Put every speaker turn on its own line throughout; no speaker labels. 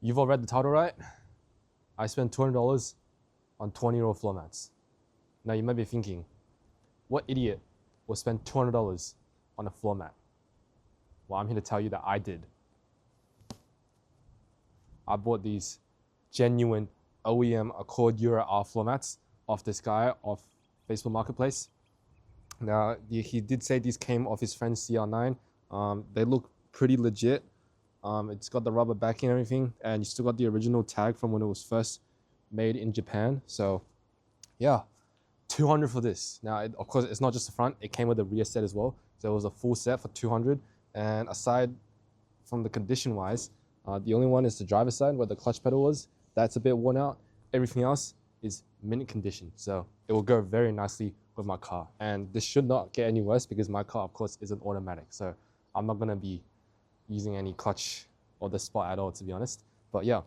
You've all read the title, right? I spent $200 on 20-year-old floor mats. Now you might be thinking, what idiot will spend $200 on a floor mat? Well, I'm here to tell you that I did. I bought these genuine OEM Accord Euro R floor mats off this guy off Facebook Marketplace. Now, he did say these came off his friend's CR9. They look pretty legit. It's got the rubber backing and everything, and you still got the original tag from when it was first made in Japan. So, yeah, $200 for this. Now, of course, it's not just the front. It came with a rear set as well. So it was a full set for $200. And aside from the condition-wise, the only one is the driver's side where the clutch pedal was. That's a bit worn out. Everything else is mint condition. So it will go very nicely with my car. And this should not get any worse because my car, of course, is an automatic. So I'm not going to be using any clutch or the spot at all, to be honest. But yeah.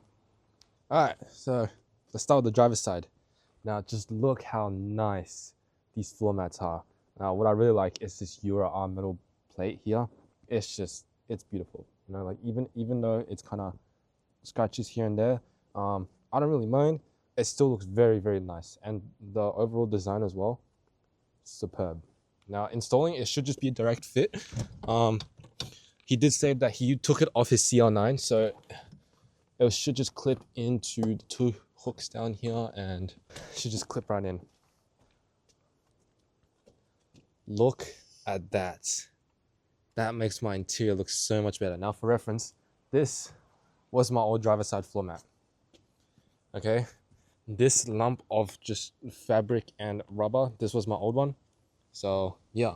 All right, so let's start with the driver's side. Now, just look how nice these floor mats are. Now, what I really like is this Euro R metal plate here. It's beautiful. You know, like even though it's kind of scratches here and there, I don't really mind. It still looks very, very nice. And the overall design as well, superb. Now, installing, it should just be a direct fit. He did say that he took it off his CR9, so it should just clip into the two hooks down here and should just clip right in. Look at that. That makes my interior look so much better. Now, for reference, this was my old driver's side floor mat. Okay, this lump of just fabric and rubber, this was my old one. So yeah,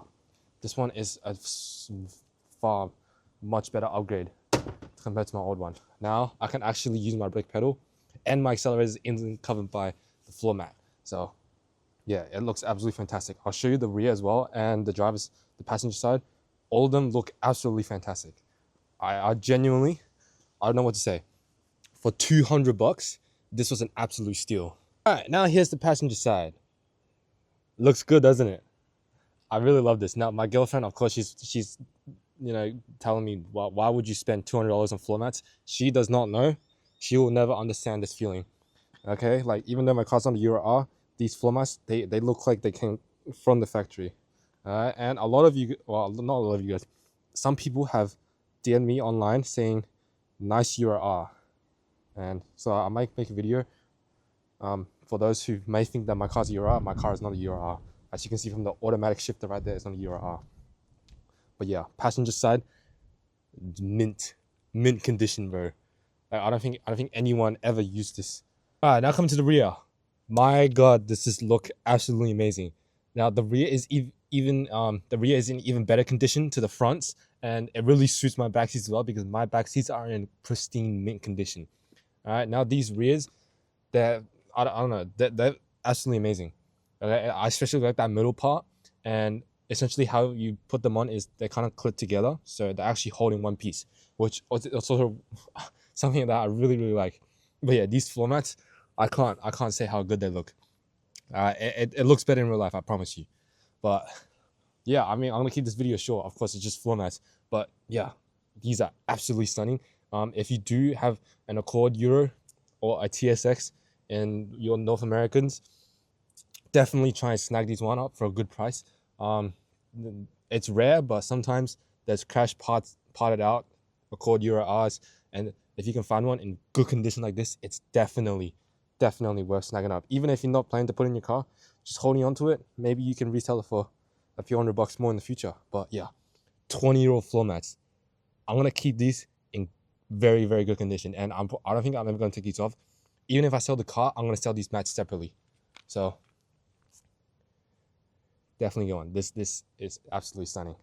this one is a far much better upgrade compared to my old one. Now I can actually use my brake pedal, and my accelerator is instantly covered by the floor mat. So yeah, it looks absolutely fantastic. I'll show you the rear as well, and the passenger side. All of them look absolutely fantastic. I genuinely, I don't know what to say. For $200, this was an absolute steal. All right, now here's the passenger side. Looks good, doesn't it? I really love this. Now, my girlfriend, of course, she's telling me, well, why would you spend $200 on floor mats? She does not know. She will never understand this feeling. Okay, like even though my car's on the Euro R, these floor mats, they look like they came from the factory. And a lot of you, well, not a lot of you guys, some people have DM'd me online saying, nice Euro R. And so I might make a video for those who may think that my car's a Euro R. My car is not a Euro R. As you can see from the automatic shifter right there, it's not a Euro R. But yeah, passenger side, mint condition, bro. I don't think anyone ever used this. All right, now coming to the rear. My God, does this look absolutely amazing. Now the rear is in even better condition to the fronts, and it really suits my back seats as well because my back seats are in pristine mint condition. All right, now these rears, I don't know, they're absolutely amazing. Okay? I especially like that middle part, and essentially how you put them on is they kind of clip together, so they're actually holding one piece, which is also something that I really, really like. But yeah, these floor mats, I can't say how good they look. It looks better in real life, I promise you. But yeah, I mean, I'm gonna keep this video short. Of course, it's just floor mats. But yeah, these are absolutely stunning. If you do have an Accord Euro or a TSX and you're North Americans, definitely try and snag these one up for a good price. It's rare, but sometimes there's crash parted out Accord Euro Rs, and if you can find one in good condition like this, it's definitely worth snagging up. Even if you're not planning to put it in your car, just holding on to it, maybe you can retail it for a few $100 more in the future. But yeah, 20-year-old floor mats. I'm gonna keep these in very, very good condition, and I don't think I'm ever gonna take these off. Even if I sell the car, I'm gonna sell these mats separately. So definitely go on. This is absolutely stunning.